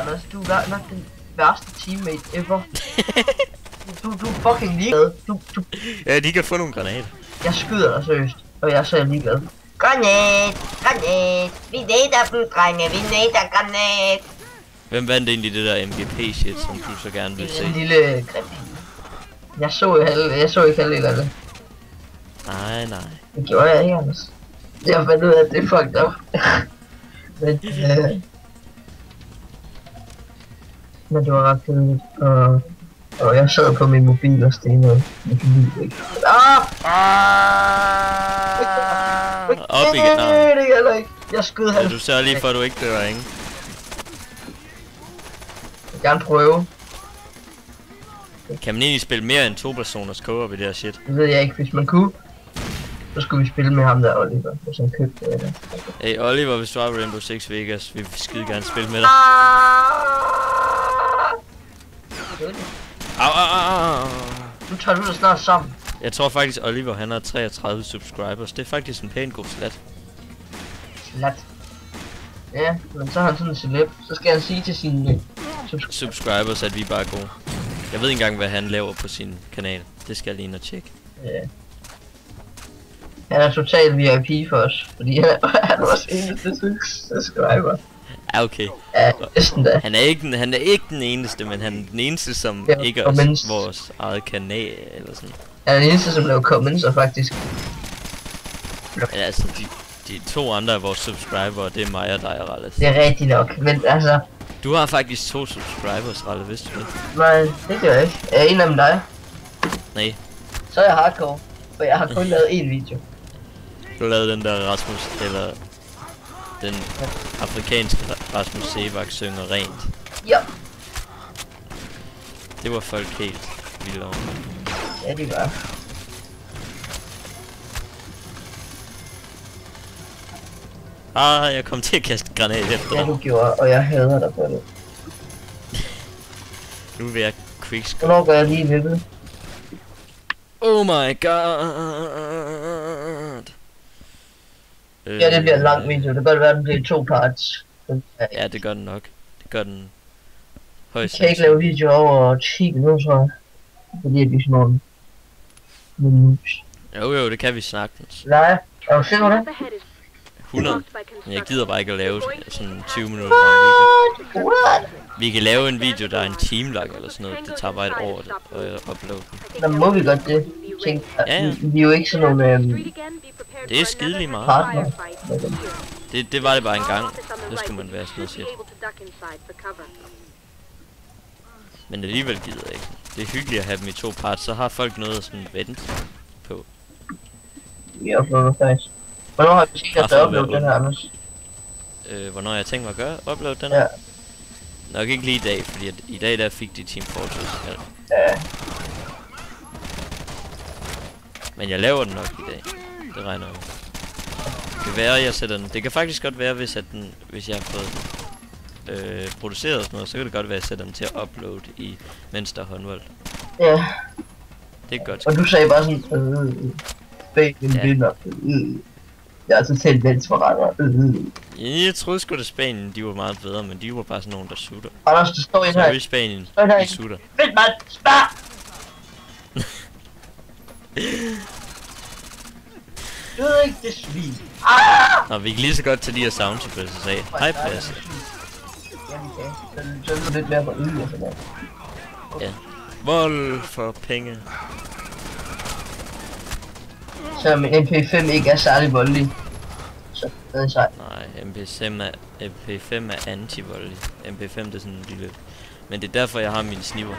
Anders. Du er nok den værste teammate ever. Du er fucking ligeglad. Ja, de kan få nogle granater. Jeg skyder dig seriøst, og jeg er så ligeglad. Granat! Granat! Vi nader dem, drenge! Vi nader granat! Hvem vandt egentlig det der MGP-shit, som du så gerne vil se? En lille grim. Jeg så ikke halvdelen af det. Nej. Det gjorde jeg ikke, Anders. Jeg fandt ud af, at det er fucked up. Men det var ret kedeligt, og jeg sad på min mobil og stenede. Jeg kan lide det ikke. Op igen, nej. Det gælder ikke. Jeg skød ja, du sørger lige for, at du ikke dør, ikke? Jeg vil gerne prøve. Kan man egentlig spille mere end 2 personers co-op i det her shit? Det ved jeg ikke, hvis man kunne. Så skulle vi spille med ham der, Oliver, hvis han købte det. Hey Oliver, hvis du har Rainbow Six Vegas, vi vil skide gerne spille med dig. Au. Nu tager du det snart sammen. Jeg tror faktisk Oliver, han har 33 subscribers. Det er faktisk en pæn god slat. Slat. Ja, men så har han sådan en celeb. Så skal han sige til sine subscribers, at vi bare er gode. Jeg ved ikke engang, hvad han laver på sin kanal. Det skal jeg lige ind og tjekke. Ja. Han er totalt VIP for os, fordi han er vores eneste subscriber. Ja, okay. Ja, næsten da. Han er ikke den eneste, men han er den eneste, som ja, ikke er vores eget kanal, eller sådan. Han er den eneste, som laver comments, faktisk. Ja, altså, de 2 andre af vores subscribere, det er mig og dig, Ralle. Det er rigtigt nok, men altså... Du har faktisk 2 subscribers, Ralle, vidste du det? Nej, det gør jeg ikke. Er en af dem dig? Nej. Så er jeg hardcore, for jeg har kun lavet én video. Du lavede den der Rasmus, eller... Den afrikanske Rasmus Sebak synger rent. Ja. Det var folk helt vildt over. Ja, det var. Jeg kom til at kaste granat efter dig. Ja, du gjorde, og jeg hader dig på det. Nu vil jeg quickscope. Hvornår går jeg lige ved det? Oh my god. Ja, det bliver en lang video. Det kan godt være, at det bliver 2 parts. Ja, det gør den nok. Det gør den højst. Jeg kan ikke lave video over 10 minutter, tror jeg. Fordi det er sådan nogle minus. Jo, det kan vi sagtens. Nej, er du sikker det? 100. Men jeg gider bare ikke at lave sådan 20 minutter lang video. Vi kan lave en video, der er en time lang eller sådan noget. Det tager bare et år at uploade den. Nå, må vi godt det? Tænk, ja. Vi er jo ikke sådan nogle det er skideligt meget. Partner. Det var det bare en gang. Det skulle man være sådan noget shit. Men alligevel gider jeg ikke. Det er hyggeligt at have dem i 2 parts, så har folk noget at sådan vente på. Vi uploader faktisk. Hvornår har vi tænkt at uploade den her, Anders? Hvornår jeg tænkt mig at gøre? Uploade den her? Ja. Nok ikke lige i dag, fordi i dag der fik de Team Fortress. Ja. Men jeg laver den nok i dag. Det regner jeg med. Det kan være, jeg sætter den. Det kan faktisk godt være, hvis jeg har fået den produceret og sådan noget, så kan det godt være, at jeg sætter den til at uploade mens der er håndbold. Ja. Det er godt. Og du sagde bare sådan, Spanien vinder. Jeg er totalt venstre. Jeg troede sgu da Spanien, de var meget bedre, men de var bare sådan nogen, der sutter. Anders, du står ind her. Sorry Spanien, de sutter. Vent, mand! Spar! Du ved ikke det svin. Nå, vi kan lige så godt tage de her soundtrails og sige, hej Passe. Ja, vi kan. Så er du lidt mere på yde og sådan noget. Ja. Vold for penge. Selvom MP5 ikke er særlig voldelig. Så det er sejt. Nej, MP5 er anti-voldelig. MP5 det er sådan en lille... Men det er derfor jeg har mine sniver.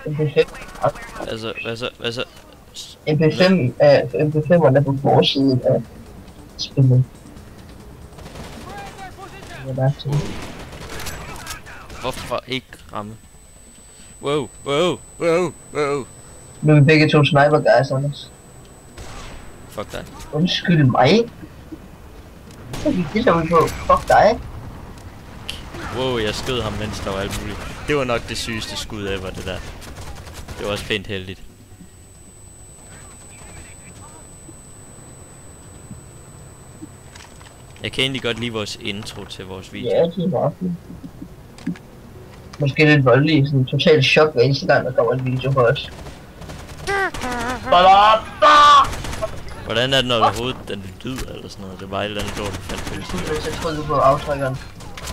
MP5? Hvad så? MP5'erne er på vores side af spillet. Hvorfor ikke ramme? Wow. Nu er vi begge 2 sniper guys, Anders. Fuck dig. Undskyld mig. Det er vi på. Fuck dig. Wow, jeg skød ham, mens der var alt muligt. Det var nok det sygeste skud ever, det der. Det var også pænt heldigt. Jeg kan egentlig godt lide vores intro til vores video. Ja, det er meget fint. måske lidt voldelig, sådan totalt chok hver eneste gang, der kommer en video for os. Hvordan er det, når overhovedet den lyder eller sådan noget? Det er bare et eller andet lort, du fandt på. Så trykker på aftrækkeren.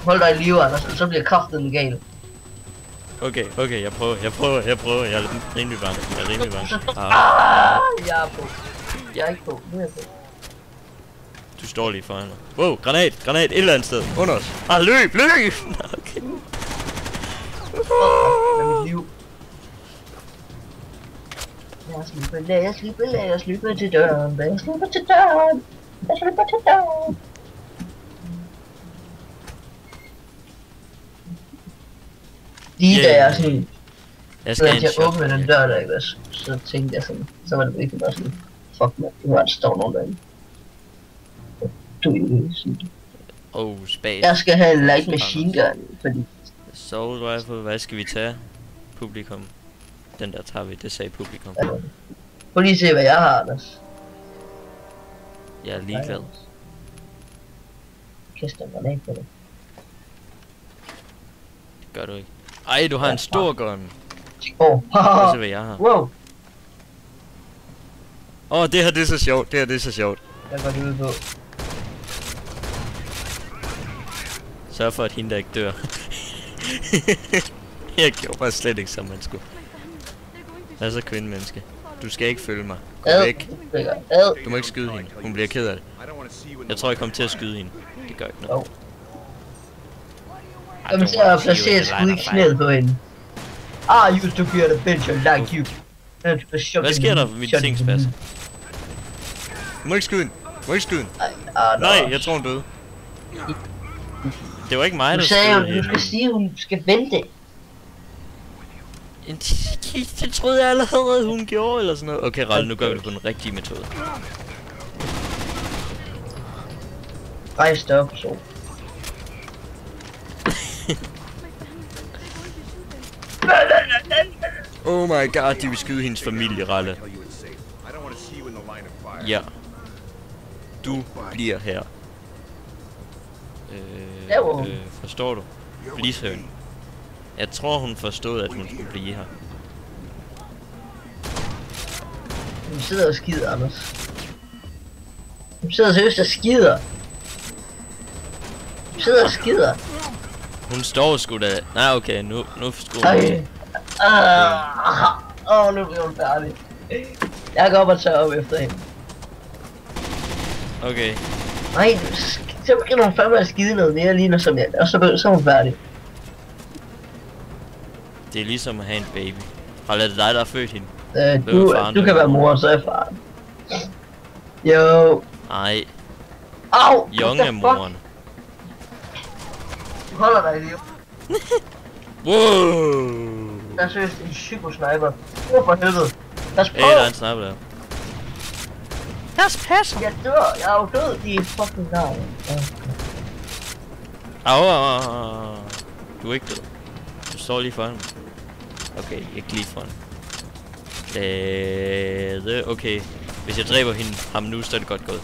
Hold dig i live, Anders, så bliver kraften legal. Okay, jeg prøver. Jeg er rimelig bange. Jeg er på. Jeg er ikke på. Nu er jeg på. Du står lige foran mig. Wow, granat, et eller andet sted. Under os. Løb! Okay. Med mit liv. Lad os slippe til døren. Lige da jeg sådan... Jeg skal jeg åbnede den dør der, ikke? Så tænkte jeg sådan... Så var det virkelig bare sådan... Fuck man, nu er der står nogen derinde. Du er sådan... space. Jeg skal have en light machine gun, fordi... Assault rifle, hvad skal vi tage? Publikum. Den der tager vi, det sagde publikum. Prøv lige at se hvad jeg har, Anders. Jeg er ligeglad. Kaster en granat på det. Det gør du ikke. Ej, du har en stor gun. Haha. Se hvad jeg har. Wow. Det her det er så sjovt, Jeg går lige ud på. Sørg for at hende der ikke dør. Jeg gjorde bare slet ikke som man skulle. Hvad er så kvindemenneske? Du skal ikke følge mig. Gå væk. Du må ikke skyde hende. Hun bliver ked af det. Jeg tror jeg kommer til at skyde hende. Det gør ikke noget. Jeg kommer til at placere et skud i knæet på hende. I used to be a bitch like you. Hvad sker der for mit tingspas? Du må ikke skyde hende. Nej, jeg tror hun døde. Det var ikke mig, der skød. Du skal sige, hun skal vente. Det troede jeg allerede, hun gjorde, eller sådan noget. Okay, Ralle, nu gør vi det på den rigtige metode. Rejs dig op, så. Oh my god, de vil skyde hendes familie, Ralle. Ja. Du bliver her. Forstår du? Blishøn. Jeg tror hun forstod at hun skulle blive her. Hun sidder og skider, Anders. Hun sidder seriøst og skider. Hun står sgu da. Nej, okay, nu skulle hun. Nu bliver hun færdig. Jeg går op og tager op efter hende. Okay. Nej, så begynder hun fandme at skide noget mere lige når som jeg, og så er hun færdig. Det er ligesom at have en baby. Har det dig, der har født hende? Du kan være mor, så er jeg faren. Jo. Nej. Au! Young er moren. Du holder dig i liv. Wow! Der er seriøst en psyko-sniper. For helvede. Pas på! Der er en sniper der. Jeg passer! Jeg dør! Jeg er jo død, de er fucking navn. Au. Du er ikke død. Du står lige foran mig. Okay, ikke lige foran. Okay. Hvis jeg dræber ham nu, så er det godt gået.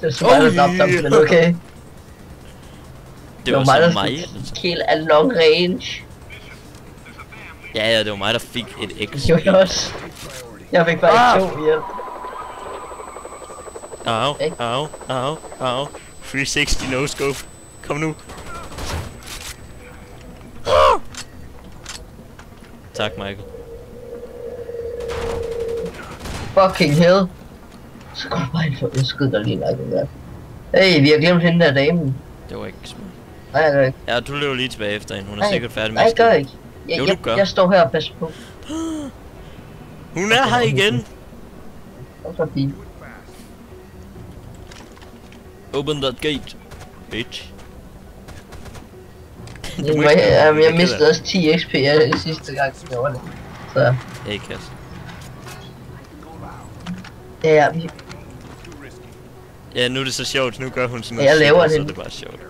Det er så meget, der dræbte ham, men okay. Det var så mig. Kill a long range. Ja, det var mig, der fik et X. Det var også. Jeg fik bare ikke 2 hjælp. Au. 360 no scope. Kom nu. Tak, Michael. Fucking hell. Så går du bare ind for et skud, der lige like der. Hey, vi har glemt hende der damen. Det var ikke smart. Nej, jeg gør ikke. Ja, du løber lige tilbage efter hende. Hun er sikkert færdig med at skide. Nej, jeg gør ikke. Jo, du gør. Jeg står her og passer på. Hun er her igen. Og så fint. Open that gate, bitch. Jeg mistede også 10 XP sidste gang, jeg gjorde det. Så. Hey, Kasse. Ja, ja, nu er det så sjovt. Nu gør hun sådan noget. Jeg laver det. Så det er bare sjovt.